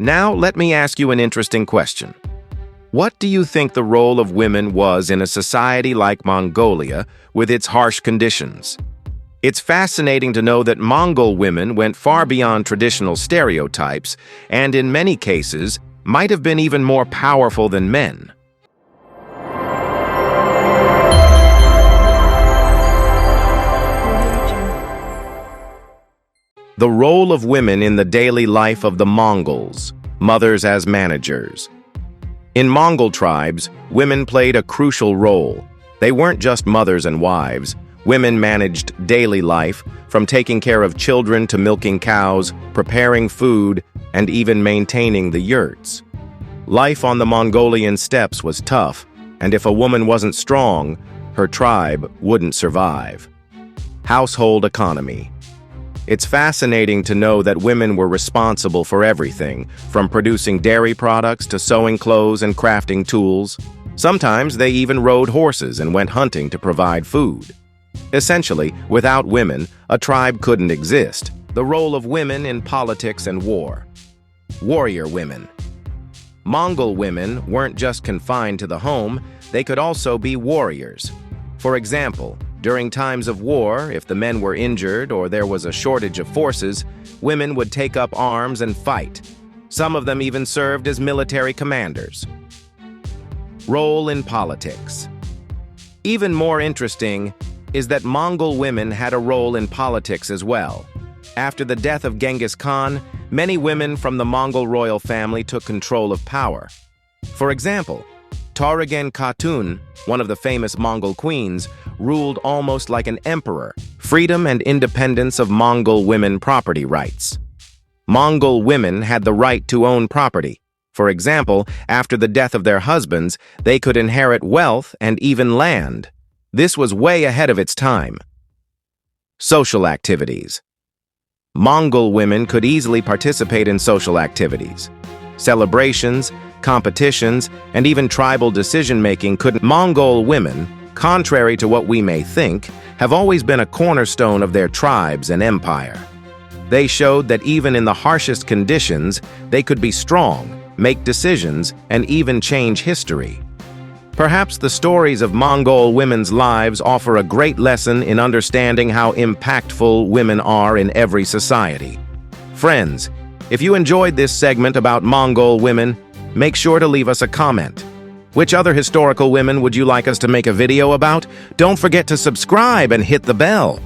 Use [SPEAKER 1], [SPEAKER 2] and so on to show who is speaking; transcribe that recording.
[SPEAKER 1] Now, let me ask you an interesting question. What do you think the role of women was in a society like Mongolia with its harsh conditions? It's fascinating to know that Mongol women went far beyond traditional stereotypes and, in many cases, might have been even more powerful than men. The role of women in the daily life of the Mongols, mothers as managers. In Mongol tribes, women played a crucial role. They weren't just mothers and wives. Women managed daily life, from taking care of children to milking cows, preparing food, and even maintaining the yurts. Life on the Mongolian steppes was tough, and if a woman wasn't strong, her tribe wouldn't survive. Household economy. It's fascinating to know that women were responsible for everything, from producing dairy products to sewing clothes and crafting tools. Sometimes they even rode horses and went hunting to provide food. Essentially, without women, a tribe couldn't exist. The role of women in politics and war. Warrior women. Mongol women weren't just confined to the home, they could also be warriors. For example, during times of war, if the men were injured or there was a shortage of forces, women would take up arms and fight. Some of them even served as military commanders. Role in politics. Even more interesting is that Mongol women had a role in politics as well. After the death of Genghis Khan, many women from the Mongol royal family took control of power. For example, Taragen Khatun, one of the famous Mongol queens, ruled almost like an emperor. Freedom and independence of Mongol women property rights. Mongol women had the right to own property. For example, after the death of their husbands, they could inherit wealth and even land. This was way ahead of its time. Social activities. Mongol women could easily participate in social activities. Celebrations, competitions, and even tribal decision-making couldn't. Mongol women, contrary to what we may think, have always been a cornerstone of their tribes and empire. They showed that even in the harshest conditions, they could be strong, make decisions, and even change history. Perhaps the stories of Mongol women's lives offer a great lesson in understanding how impactful women are in every society. Friends, if you enjoyed this segment about Mongol women, make sure to leave us a comment. Which other historical women would you like us to make a video about? Don't forget to subscribe and hit the bell.